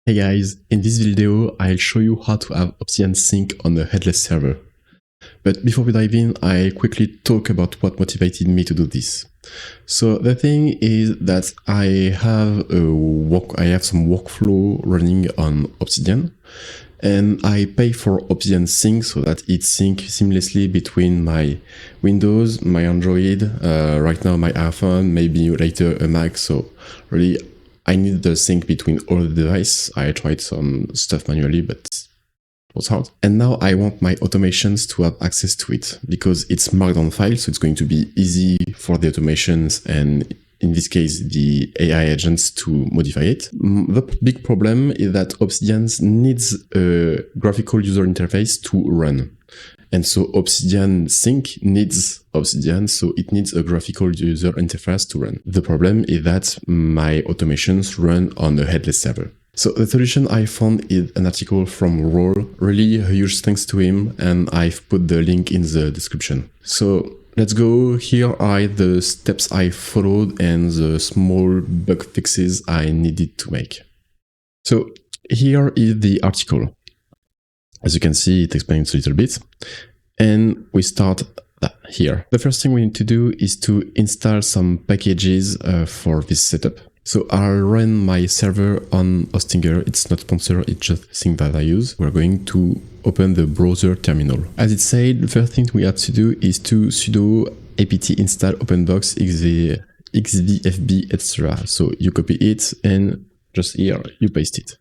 Hey guys, in this video I'll show you how to have Obsidian sync on a headless server. But before we dive in, I quickly talk about what motivated me to do this. So the thing is that I have some workflow running on Obsidian, and I pay for Obsidian Sync so that it syncs seamlessly between my Windows, my Android, right now my iPhone, maybe later a Mac. So really, I need the sync between all the devices. I tried some stuff manually, but it was hard. And now I want my automations to have access to it because it's markdown file, so it's going to be easy for the automations and in this case, the AI agents to modify it. The big problem is that Obsidian needs a graphical user interface to run. And so Obsidian Sync needs Obsidian, so it needs a graphical user interface to run. The problem is that my automations run on a headless server. So the solution I found is an article from Roll, really a huge thanks to him, and I've put the link in the description. So let's go. Here are the steps I followed and the small bug fixes I needed to make. So here is the article. As you can see, it explains a little bit. And we start here. The first thing we need to do is to install some packages for this setup. So I'll run my server on Hostinger. It's not sponsored, it's just a thing that I use. We're going to open the browser terminal. As it said, the first thing we have to do is to sudo apt install openbox xvfb etc. So you copy it and just here you paste it.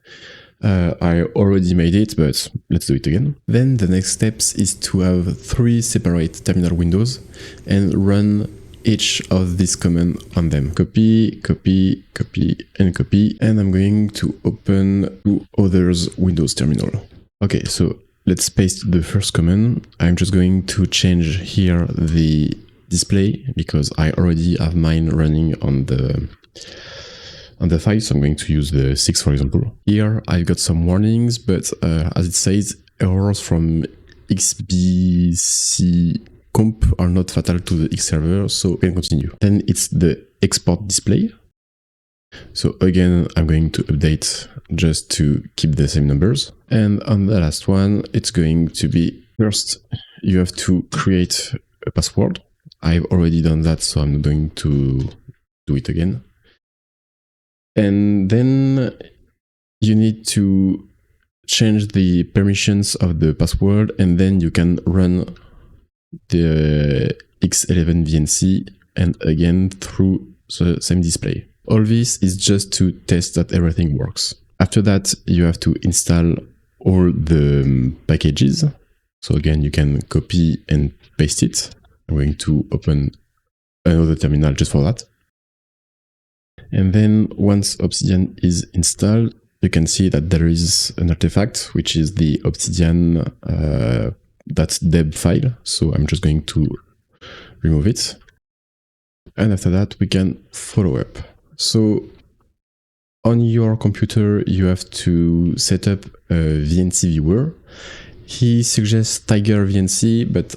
I already made it, but let's do it again. Then the next steps is to have 3 separate terminal windows and run each of these commands on them. Copy, copy, copy, and copy. And I'm going to open 2 others Windows terminal. Okay, so let's paste the first command. I'm just going to change here the display because I already have mine running on the file, so I'm going to use the 6, for example. Here I've got some warnings, but as it says, errors from XBC comp are not fatal to the X server, so we can continue. Then it's the export display. So again, I'm going to update just to keep the same numbers. And on the last one, it's going to be, first, you have to create a password. I've already done that, so I'm not going to do it again. And then you need to change the permissions of the password, and then you can run the X11 VNC and again through the same display. All this is just to test that everything works. After that, you have to install all the packages. So again, you can copy and paste it. I'm going to open another terminal just for that. And then once Obsidian is installed, you can see that there is an artifact, which is the Obsidian .deb file. So I'm just going to remove it. And after that, we can follow up. So on your computer, you have to set up a VNC viewer. He suggests Tiger VNC, but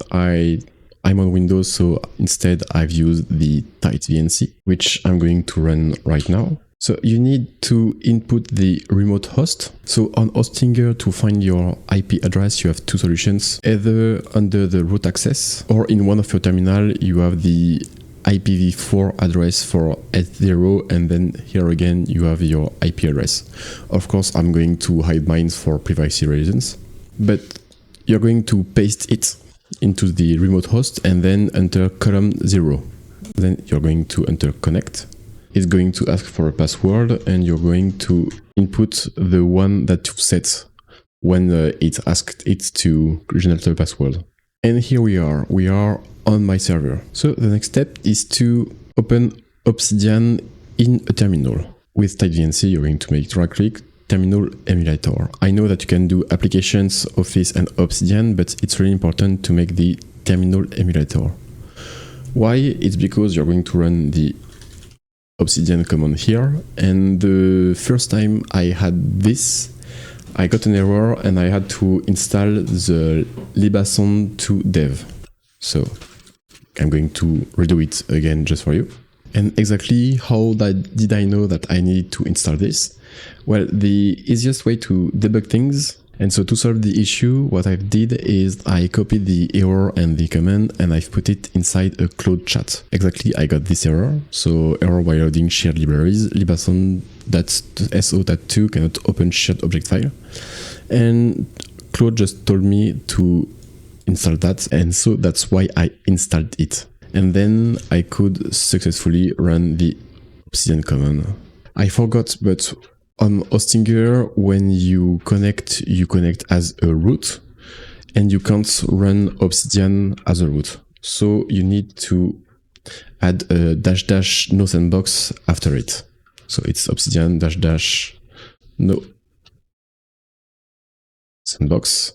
I'm on Windows, so instead I've used the Tight VNC, which I'm going to run right now. So you need to input the remote host. So on Hostinger, to find your IP address, you have 2 solutions, either under the root access or in one of your terminal, you have the IPv4 address for S0, and then here again, you have your IP address. Of course, I'm going to hide mine for privacy reasons, but you're going to paste it into the remote host and then enter column 0. Then you're going to enter connect. It's going to ask for a password and you're going to input the one that you've set when it asked it to generate the password. And here we are on my server. So the next step is to open Obsidian in a terminal. With Tight VNC, you're going to make right click, terminal emulator. I know that you can do applications, Office and Obsidian, but it's really important to make the terminal emulator. Why? It's because you're going to run the Obsidian command here, and the first time I had this, I got an error and I had to install the libason2 dev. So I'm going to redo it again just for you. And exactly how did I know that I needed to install this? Well, the easiest way to debug things, and so to solve the issue, what I did is I copied the error and the command and I've put it inside a Claude chat. Exactly, I got this error. So error while loading shared libraries, libason.so.2 cannot open shared object file. And Claude just told me to install that, and so that's why I installed it. And then I could successfully run the Obsidian command. I forgot, but on Hostinger, when you connect as a root, and you can't run Obsidian as a root. So you need to add a -- no sandbox after it. So it's Obsidian -- no sandbox.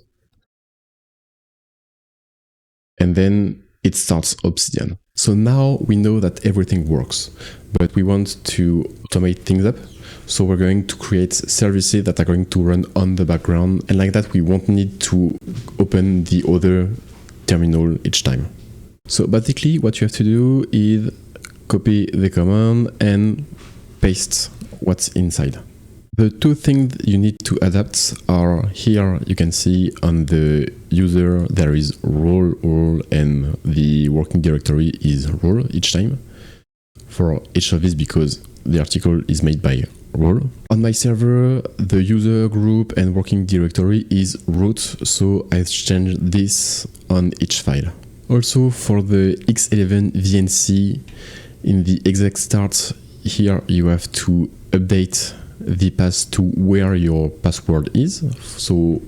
And then it starts Obsidian. So now we know that everything works, but we want to automate things up. So we're going to create services that are going to run on the background. And like that, we won't need to open the other terminal each time. So basically what you have to do is copy the command and paste what's inside. The two things you need to adapt are here. You can see on the user there is role, and the working directory is role each time for each of these because the article is made by role. On my server, the user group and working directory is root, so I've changed this on each file. Also for the X11 VNC in the exec start, here you have to update the path to where your password is. So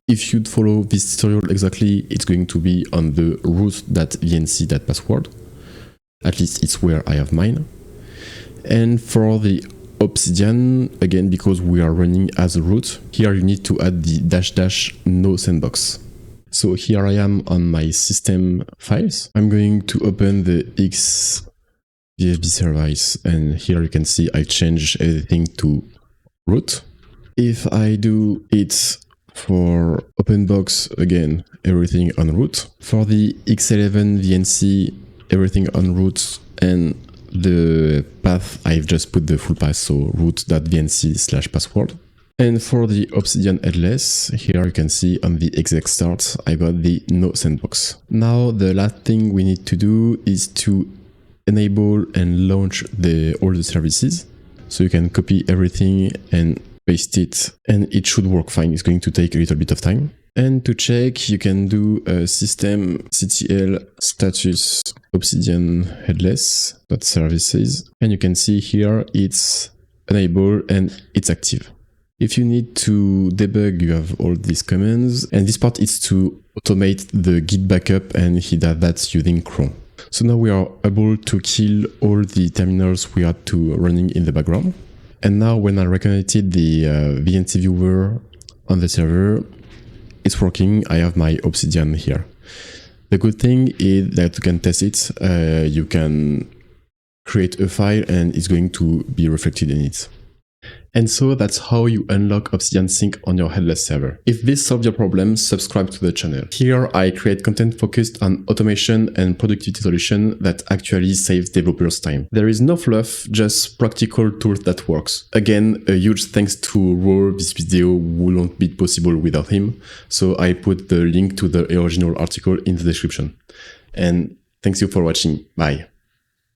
if you'd follow this tutorial exactly, it's going to be on the root.vnc.password. At least it's where I have mine. And for the Obsidian, again, because we are running as a root, here you need to add the -- no sandbox. So here I am on my system files. I'm going to open the VFB service, and here you can see I changed everything to root. If I do it for OpenBox, again, everything on root. For the X11 VNC, everything on root, and the path, I've just put the full path, so root.vnc/password. And for the Obsidian headless, here you can see on the exec start, I got the no sandbox. Now the last thing we need to do is to enable and launch all the services. So you can copy everything and paste it, and it should work fine. It's going to take a little bit of time. And to check, you can do a systemctl status obsidian headless.services, and you can see here it's enabled and it's active. If you need to debug, you have all these commands, and this part is to automate the Git backup, and he does that using cron. So now we are able to kill all the terminals we had to running in the background. And now when I reconnected the VNC viewer on the server, it's working. I have my Obsidian here. The good thing is that you can test it. You can create a file and it's going to be reflected in it. And so that's how you unlock Obsidian Sync on your headless server. If this solves your problem, subscribe to the channel. Here I create content focused on automation and productivity solution that actually saves developers time. There is no fluff, just practical tools that works. Again, a huge thanks to Roll. This video wouldn't be possible without him. So I put the link to the original article in the description. And thanks you for watching. Bye.